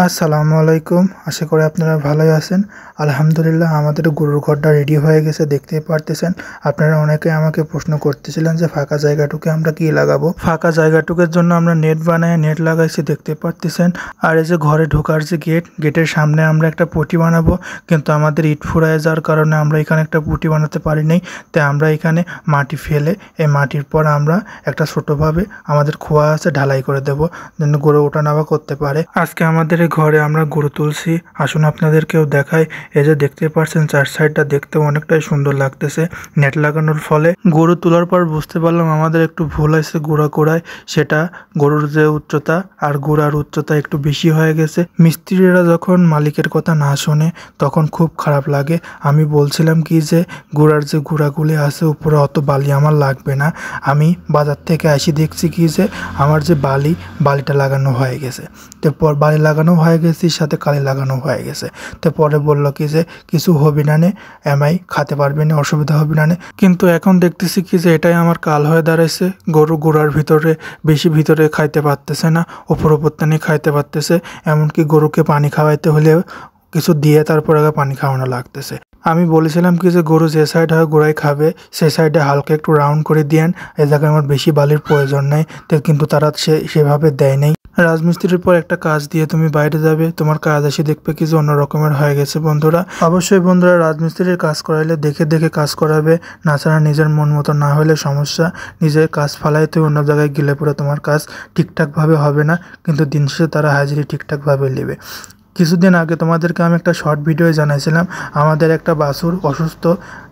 আসসালামু আলাইকুম। আশা করি আপনারা ভালোই আছেন। আলহামদুলিল্লাহ আমাদের গরুর ঘরটা রেডি হয়ে গেছে, দেখতেই পারতেছেন। আপনারা অনেকে আমাকে প্রশ্ন করতেছিলেন যে ফাঁকা জায়গাটুকু আমরা কি লাগাবো। ফাঁকা জায়গাটুকুর জন্য আমরা নেট বানায় নেট লাগাইছি, দেখতে পারতেছেন। আর এই যে ঘরে ঢোকার যে গেটের সামনে আমরা একটা পটি বানাবো, কিন্তু আমাদের ইট ফুরায় যাওয়ার কারণে আমরা এখানে একটা পটি বানাতে পারি নাই। তাই আমরা এখানে মাটি ফেলে এই মাটির পর আমরা একটা ছোটোভাবে আমাদের খোয়া আছে ঢালাই করে দেবো, যেন গরু ওঠা নামা করতে পারে। আজকে আমাদের ঘরে আমরা গরু তুলছি, আসুন আপনাদেরকেও দেখাই। এই যে দেখতে পাচ্ছেন চার সাইডটা দেখতে অনেকটাই সুন্দর লাগতেছে নেট লাগানোর ফলে। গরু তোলার পর বুঝতে পারলাম আমাদের একটু ভুল হয়েছে গোড়ায়, সেটা গরুর যে উচ্চতা আর গোড়ার উচ্চতা একটু বেশি হয়ে গেছে। মিস্ত্রিরা যখন মালিকের কথা না শোনে তখন খুব খারাপ লাগে। আমি বলছিলাম কি যে গোড়ার যে গোড়াগুলি আছে উপরে অত বালি আমার লাগবে না। আমি বাজার থেকে আসি দেখছি কি যে আমার যে বালিটা লাগানো হয়ে গেছে। তারপর বালি লাগানো হয়ে গেছে, সাথে কালি লাগানো হয়ে গেছে। তো পরে বললো কি যে কিছু হবে না নে, এমআই খাতে পারবে না, অসুবিধা হবে না নে। কিন্তু এখন দেখতেছি কি যে এটাই আমার কাল হয়ে দাঁড়াইছে। গরু গোড়ার ভিতরে বেশি ভিতরে খাইতে পারতেছে না, উপর টানি খাইতে পারতেছে। এমনকি গরুকে পানি খাওয়াইতে হলে কিছু দিয়ে তারপর আগে পানি খাওয়ানো লাগতেছে। আমি বলেছিলাম কি যে গরু যে সাইড হয় গোড়ায় খাবে সেই সাইডে হালকা একটু রাউন্ড করে দিয়েন, এই জায়গায় আমার বেশি বালির প্রয়োজন নেই। তো কিন্তু তারা সেভাবে দেয় নেই। রাজমিস্ত্রির পর একটা কাজ দিয়ে তুমি বাইরে যাবে, তোমার কাজ এসে দেখবে কি যে অন্য রকমের হয়ে গেছে। বন্ধুরা অবশ্যই বন্ধুরা রাজমিস্ত্রির কাজ করাইলে দেখে দেখে কাজ করাবে, না ছাড়া নিজের মন মতো না হলে সমস্যা। নিজের কাজ ফালাইতে অন্য জায়গায় গেলে পরে তোমার কাজ ঠিকঠাকভাবে হবে না, কিন্তু দিন শেষে তারা হাজিরি ঠিকঠাকভাবে নেবে। কিছুদিন আগে তোমাদেরকে আমি একটা শর্ট ভিডিও জানাইছিলাম আমাদের একটা বাছুর অসুস্থ,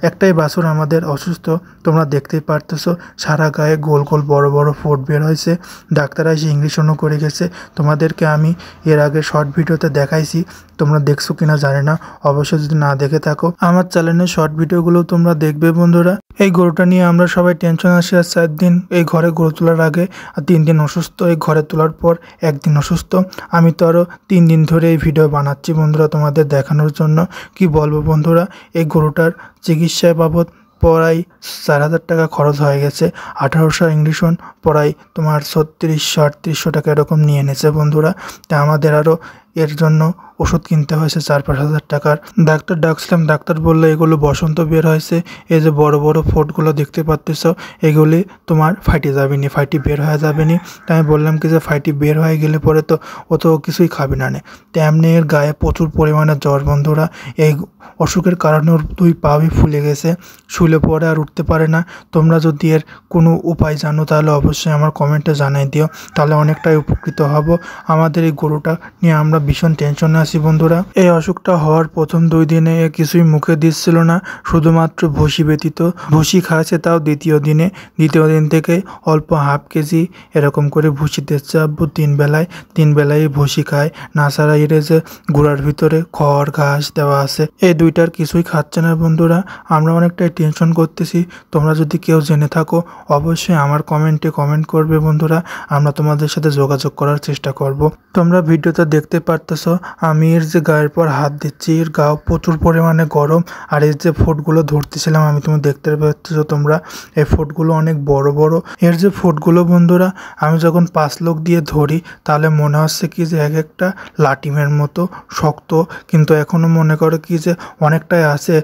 একটাই বাছুর আমাদের অসুস্থ। তোমরা দেখতেই পারতেছো সারা গায়ে গোল গোল বড় বড় ফোট বের হয়েছে। ডাক্তার এসে ইঞ্জেকশনও করে গেছে। তোমাদেরকে আমি এর আগে শর্ট ভিডিওতে দেখাইছি, তোমরা দেখছো কিনা জানি না। অবশ্যই যদি না দেখে থাকো আমার চ্যানেলের শর্ট ভিডিওগুলো তোমরা দেখবে বন্ধুরা। এই গরুটা নিয়ে আমরা সবাই টেনশন আসি। আর 4 দিন এই ঘরে গরু তোলার আগে আর 3 দিন অসুস্থ, এই ঘরে তোলার পর 1 দিন অসুস্থ। আমি তো আরও 3 দিন ধরে এই ভিডিও বানাচ্ছি বন্ধুরা তোমাদের দেখানোর জন্য। কি বলবো বন্ধুরা, এই গরুটার চিকিৎসায় বাবদ প্রায় 4,000 টাকা খরচ হয়ে গেছে। 1800 ইঞ্জেকশন প্রায় তোমার 3600-3800 টাকা এরকম নিয়ে এনেছে বন্ধুরা। তা আমাদের আরও এর জন্য ওষুধ কিনতে হয়েছে 4-5 হাজার টাকার। ডাক্তার ডাকছিলাম, ডাক্তার বললো এগুলো বসন্ত বের হয়েছে, এই যে বড় বড় ফোটগুলো দেখতে পাচ্ছ এগুলি তোমার ফাইটে যাবে নি, ফাইটি বের হয়ে যাবে নি। তাই আমি বললাম কি যে ফাইটি বের হয়ে গেলে পরে তো ও তো কিছুই খাবে না। তেমনি এর গায়ে প্রচুর পরিমাণে জ্বর বন্ধুরা। এই অসুখের কারণে ওর 2 পাই ফুলে গেছে, শুলে পরে আর উঠতে পারে না। তোমরা যদি এর কোনো উপায় জানো তাহলে অবশ্যই আমার কমেন্টে জানাই দিও, তাহলে অনেকটাই উপকৃত হব। আমাদের এই গরুটা নিয়ে আমরা ভীষণ টেনশনে আছি বন্ধুরা। এই অসুখটা হওয়ার প্রথম 2 দিনে এ কিছুই মুখে দিচ্ছিল না, শুধুমাত্র ভুসি ব্যতীত। ভুসি খাচ্ছে তাও দ্বিতীয় দিন থেকে অল্প ½ কেজি এরকম করে ভুসি দিচ্ছে আব্বু 3 বেলায় ভুসি খায়। না ছাড়া এর যে গুড়ার ভিতরে খড় ঘাস দেওয়া আছে এই 2টার কিছুই খাচ্ছে না বন্ধুরা। আমরা অনেকটাই টেনশন করতেছি। তোমরা যদি কেউ জেনে থাকো অবশ্যই আমার কমেন্টে কমেন্ট করবে বন্ধুরা, আমরা তোমাদের সাথে যোগাযোগ করার চেষ্টা করব। তোমরা ভিডিওতে দেখতে পারতেছো আমি এর যে গায়ের পর হাত দিচ্ছি, এর গাও প্রচুর পরিমাণে গরম। আর এর যে ফোটগুলো ধরতেছিলাম আমি, তুমি দেখতে পাচ্ছ তোমরা এই ফোটগুলো অনেক বড় বড়। এর যে ফোটগুলো বন্ধুরা আমি যখন 5 লোক দিয়ে ধরি তাহলে মনে হচ্ছে কি যে এক একটা লাটিমের মতো শক্ত, কিন্তু এখনো মনে করে কি যে অনেকটাই আছে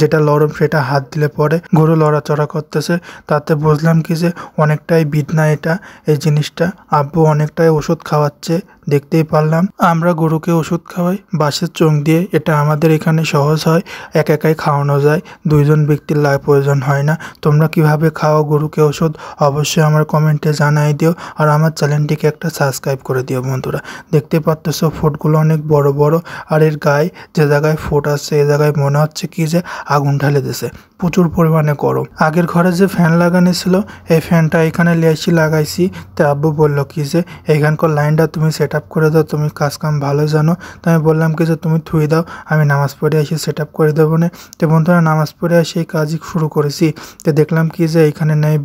যেটা লরম সেটা হাত দিলে পরে গরু লড়াচড়া করতেছে। তাতে বুঝলাম কি যে অনেকটাই বিধনা এটা, এই জিনিসটা। আব্বু অনেকটাই ওষুধ খাওয়াচ্ছে, দেখতেই পারলাম। আমরা গরুকে ওষুধ খাওয়াই বাঁশের চোঙ দিয়ে, এটা আমাদের এখানে সহজ হয়, একাই খাওয়ানো যায়, 2 জন ব্যক্তির প্রয়োজন হয় না। তোমরা কিভাবে খাও গরুকে ওষুধ অবশ্যই আমার কমেন্টে জানাই দিও, আর আমার চ্যানেলটিকে একটা সাবস্ক্রাইব করে দিও বন্ধুরা। দেখতে পাচ্ছ ফোটগুলো অনেক বড় বড়, আর এর গায়ে যে জায়গায় ফোট আছে এই জায়গায় মনে হচ্ছে কি যে আগুন ঢালে দিছে, প্রচুর পরিমাণে গরম। আগের ঘরে যে ফ্যান লাগানো ছিল এই ফ্যানটা এখানে লিয়েছি লাগাইছি। তো আব্বু বললো কি যে এইখানকার লাইনটা তুমি সেট আপ করে দাও, তুমি কাজ কাম ভালো জানো। তো আমি বললাম কি যে তুমি থুয়ে দাও, আমি নামাজ পড়ে এসে সেট আপ করে দেবো না। তো বন্ধুরা নামাজ পড়ে এসে এই কাজই শুরু করেছি। তো দেখলাম কি যে এইখানে নেই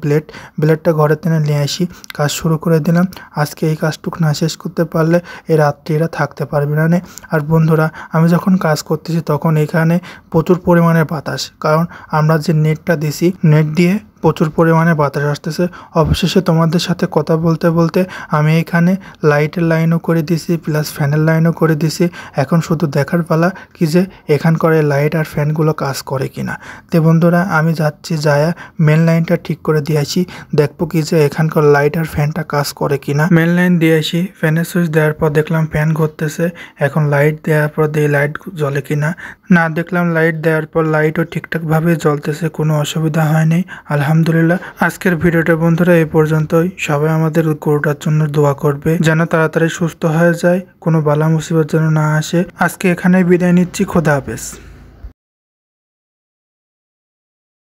ব্লেডটা ঘরে টেনে নিয়ে আসি, কাজ শুরু করে দিলাম। আজকে এই কাজটুকু না শেষ করতে পারলে এই রাত্রি এরা থাকতে পারবে না। আর বন্ধুরা আমি যখন কাজ করতেছি তখন এখানে প্রচুর পরিমাণে বাতাস, কারণ আমরা যে নেটটা দিছি নেট দিয়ে প্রচুর পরিমাণে বাতাস আসতেছে। অবশেষে তোমাদের সাথে কথা বলতে বলতে আমি এখানে লাইটের লাইনও করে দিছি, প্লাস ফ্যানের লাইনও করে দিছি। এখন শুধু দেখার পালা কি যে এখানকার লাইট আর ফ্যানগুলো কাজ করে কিনা। তো বন্ধুরা আমি যাচ্ছি, যায়া মেন লাইনটা ঠিক করে দিয়ে আসি, দেখবো কি যে এখানকার লাইট আর ফ্যানটা কাজ করে কিনা। মেন লাইন দিয়ে আসি, ফ্যানের সুইচ দেওয়ার পর দেখলাম ফ্যান ঘুরতেছে। এখন লাইট দেওয়ার পর দিয়ে লাইট জ্বলে কিনা, না দেখলাম লাইট দেওয়ার পর লাইটও ঠিকঠাকভাবে জ্বলতেছে, কোনো অসুবিধা হয়নি আলহামদুলিল্লাহ। আজকের ভিডিওটা বন্ধুরা এই পর্যন্তই। সবাই আমাদের গরুটার জন্য দোয়া করবে যেন তাড়াতাড়ি সুস্থ হয়ে যায়, কোনো বালা মুসিবত যেন না আসে। আজকে এখানেই বিদায় নিচ্ছি, খোদা হাফেজ।